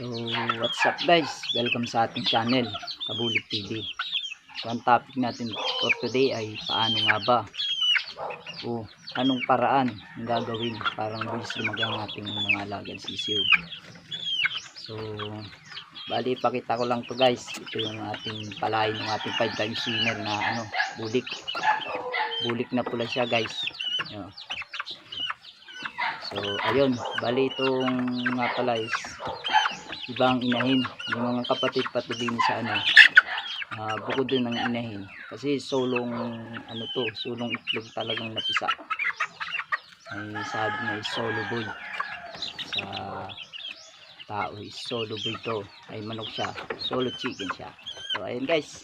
So what's up guys, welcome sa ating channel Kabulig TV. So ang topic natin for today ay paano nga ba o anong paraan ang gagawin para mabilis lumaki ang ating mga alagang sisiw. So bali ipakita ko lang to guys, ito yung ating palain ng ating 5 times winner na bulik na pula siya guys. So ayun, bali itong nga pala is ibang inahin, yung mga kapatid patulin sa bukod din ng inahin kasi sulong sulong itlog talagang napisa. Ay sabi na is solo boy, sa tao is solo boy to, ay manok siya, solo chicken siya. So ayun guys,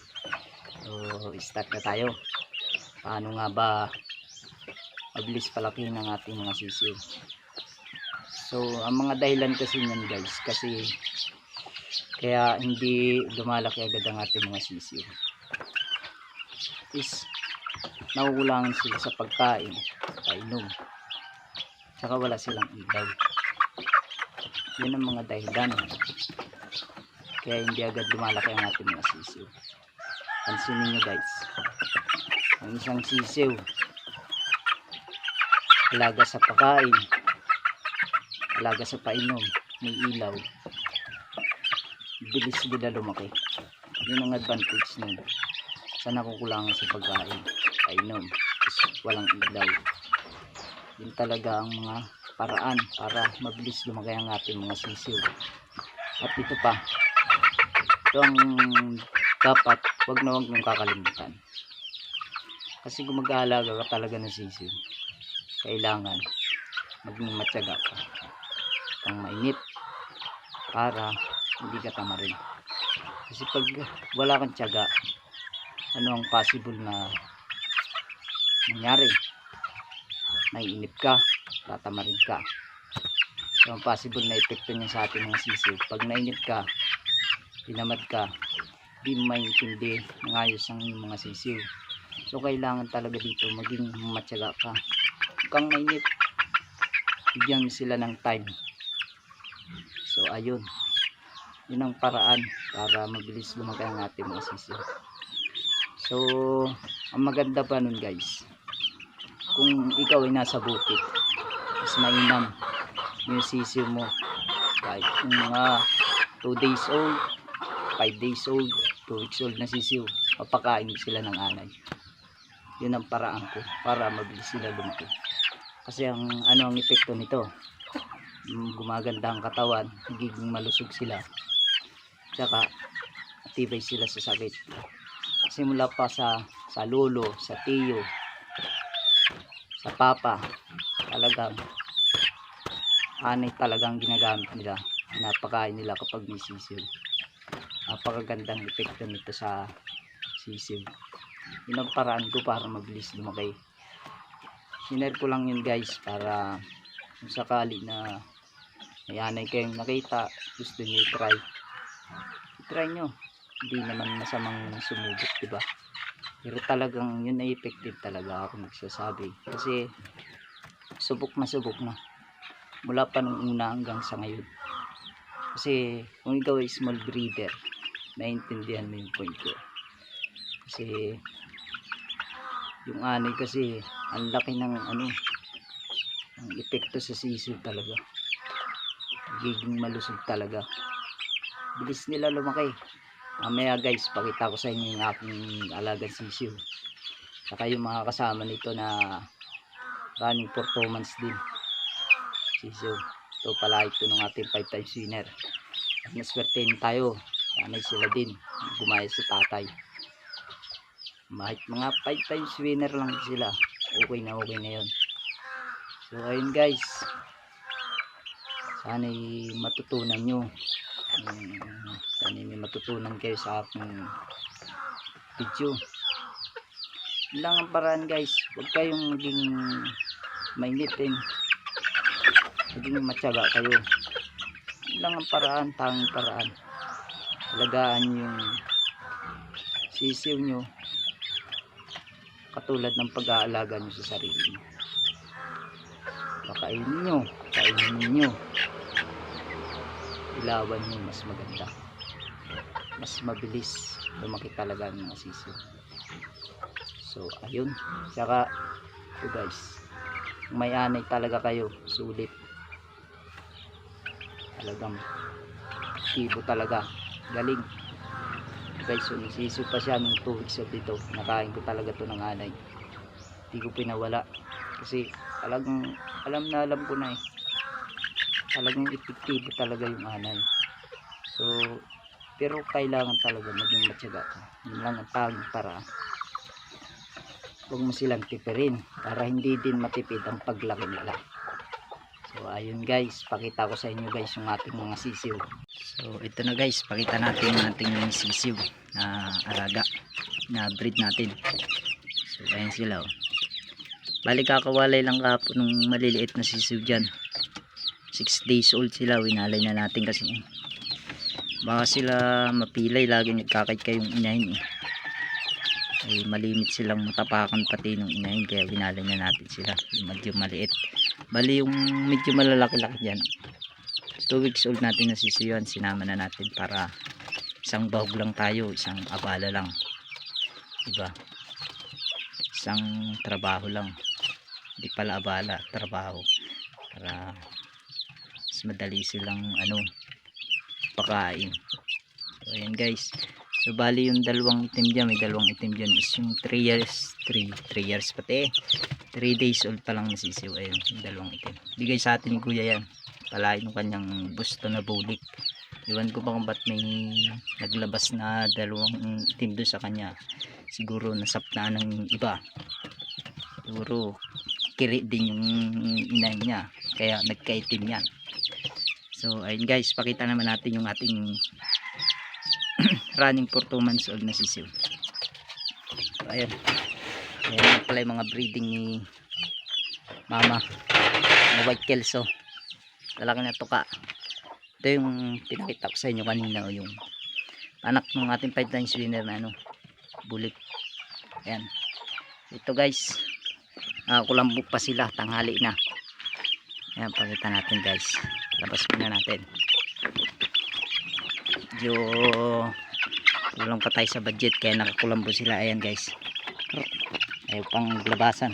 so start na tayo. Paano nga ba mabilis palaki ng ating mga sisiw? So ang mga dahilan kasi niyan guys, kasi kaya hindi lumalaki agad ang ating mga sisiw is nakukulangan sila sa pagkain, painom, saka wala silang ilaw. Yun ang mga dahilan kaya hindi agad lumalaki ang ating mga sisiw. Pansinin nyo guys, ang isang sisiw alaga sa pagkain, alaga sa painom, may ilaw, bilis sila lumaki. Yun ang advantage nun sa nakukulangan sa pagkain, painom, walang ilaw. Yun talaga ang mga paraan para mabilis lumaki ang ating mga sisiw. At ito pa, ito ang dapat wag na wag nang kakalimutan, kasi kung mag-aalaga ka talaga ng sisiw, kailangan maging matyaga ka pang mainit para hindi ka tamarin. Kasi pag wala kang tiyaga, ano ang possible na mangyari? Naiinip ka, tatamarin ka. So ang possible na epekto niya sa ating mga sisiw, pag nainip ka, tinamad ka, di maintindihan ng ayos ang mga sisiw. So kailangan talaga dito maging matyaga ka, kang mainip, bigyan sila ng time. So ayun, yun ang paraan para mabilis lumaki ang ating mga sisiw. So ang maganda pa nun guys, kung ikaw ay nasa bukid, mas mainam yung sisiw mo, kahit kung mga 2 days old, 5 days old, 2 weeks old na sisiw, mapakain sila ng anay. Yun ang paraan ko para mabilis sila lumaki. Kasi ang ang epekto nito, gumaganda ang katawan, nagiging malusog sila, tsaka matibay sila sa sakit. Simula pa sa lolo, sa tiyo, sa papa, talagang anay talagang ginagamit nila, napakain nila kapag may sisiw. Napakagandang epekto nito sa sisiw. Yun ang paraan ko para mabilis lumaki. Sinare ko lang yun guys, para kung sakali na may anay kayong nakita, gusto nyo i-try nyo. Hindi naman masamang sumubok, diba? Pero talagang yun ay effective talaga, ako nagsasabi. Kasi subok na mula pa nung una hanggang sa ngayon. Kasi kung ikaw ay small breeder, naiintindihan mo yung point ko. Kasi yung anay kasi ang laki ng ang epekto sa sisiw talaga, giging malusog talaga, bilis nila lumaki. Mamaya guys, pakita ko sa inyo yung aking alagang sisiw, saka yung mga kasama nito na running for 2 months din sisiw. Ito pala, ito ng ating 5 times winner. At naswertein tayo, sanay sila din gumaya si tatay. Kahit mga 5 times winner lang sila, okay na yun. So ayun guys, sana'y matutunan nyo, sana'y may matutunan kayo sa aking video. Yun lang ang paraan guys, huwag kayong maging mainitin, maging matyaga kayo. Yun lang ang paraan, tanging paraan. Alagaan yung sisiw nyo katulad ng pag-aalaga nyo sa sarili nyo. Pakainin nyo, kainin nyo, ilawan nyo mas maganda, mas mabilis lumaki talaga ang mga sisiw. So ayun, saka ito guys, kung may anay talaga kayo, sulit, talagang tibo talaga, galing guys. So nagsisiw pa siya nung 2 weeks old dito, nakain ko talaga to ng anay, hindi ko pinawala kasi talagang alam ko na talagang epektibo talaga yung anay. So pero kailangan talaga maging matyaga ka, yun lang ang tanging paraan. Huwag mo silang tipirin para hindi din matipid ang paglaki nila. So ayun guys, pakita ko sa inyo guys yung ating mga sisiw. So ito na guys, pakita natin yung ating sisiw na alaga, na breed natin. So ayan sila oh. Bali kakawalay lang kahapon ng maliliit na sisiw dyan, 6 days old sila. Winalay na natin kasi baka sila mapilay, lagi nagkakait kayong inahin malimit silang matapakan pati ng inahin, kaya winalay na natin sila. Yung medyo maliit, bali yung medyo malalaki-laki dyan 2 weeks old natin na sisiyuan, sinama na natin para isang bahog lang tayo, isang abala lang, diba? Isang trabaho lang, hindi pala abala, trabaho, para mas madali silang pakain. So ayan guys, so bali yung dalawang itim dyan, may dalawang itim dyan is yung 3 years pati 3 days old pa lang nasisiw. Ayun yung dalawang itim, bigay sa atin ni kuya yan, palain ng kanyang gusto na bulik. Iwan ko ba kung ba't may naglabas na dalawang itim doon sa kanya, siguro nasapna ng iba, siguro kiri din yung inay niya kaya nagkaitim yan. So ayun guys, pakita naman natin yung ating running for 2 months old na sisiw. So ayun, ayan pala yung mga breeding ni mama na white kelso, lalaki na tuka. Ito yung pinakita ko sa inyo kanina, yung anak ng ating 5 times winner na bulik. Ayan, ito guys, kulambo pa sila, tanghali na. Ayan, pakita natin guys, labas muna natin, medyo kulang pa tayo sa budget kaya nakakulambo sila. Ayan guys, ayaw pang labasan,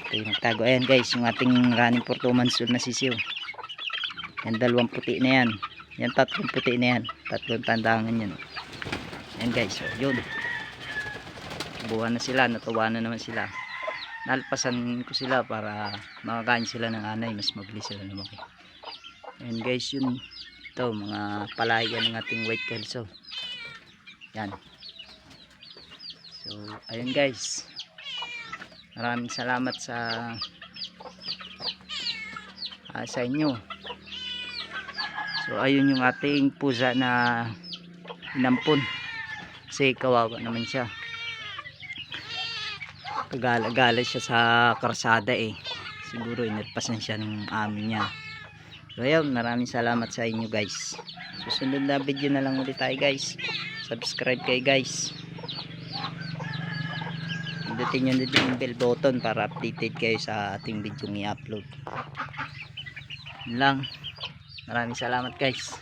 ito yung tago. Ayan guys, yung ating running for 2 months old na sisiw. Yan, dalawang puti na yan, yan tatlong puti na yan, tatlong tandangan yan. Ayan guys, so yun, buwan na sila, natuwa na naman sila. Nalpasan ko sila para makakain sila ng anay, mas mabilis sila lumaki. Ayan guys, yun, ito mga palayan ng ating white kelso. Yan, so ayun guys, maraming salamat sa inyo. So ayun yung ating pusa na inampon, kasi kawawa naman siya, kagala-gala siya sa karsada siguro inatpasan siya ng amin niya. So ayun, maraming salamat sa inyo guys. Susunod na video na lang ulit tayo guys, subscribe kayo guys, pindutin nyo na din yung bell button para updated kayo sa ating video i-upload. Yun lang, maraming salamat guys.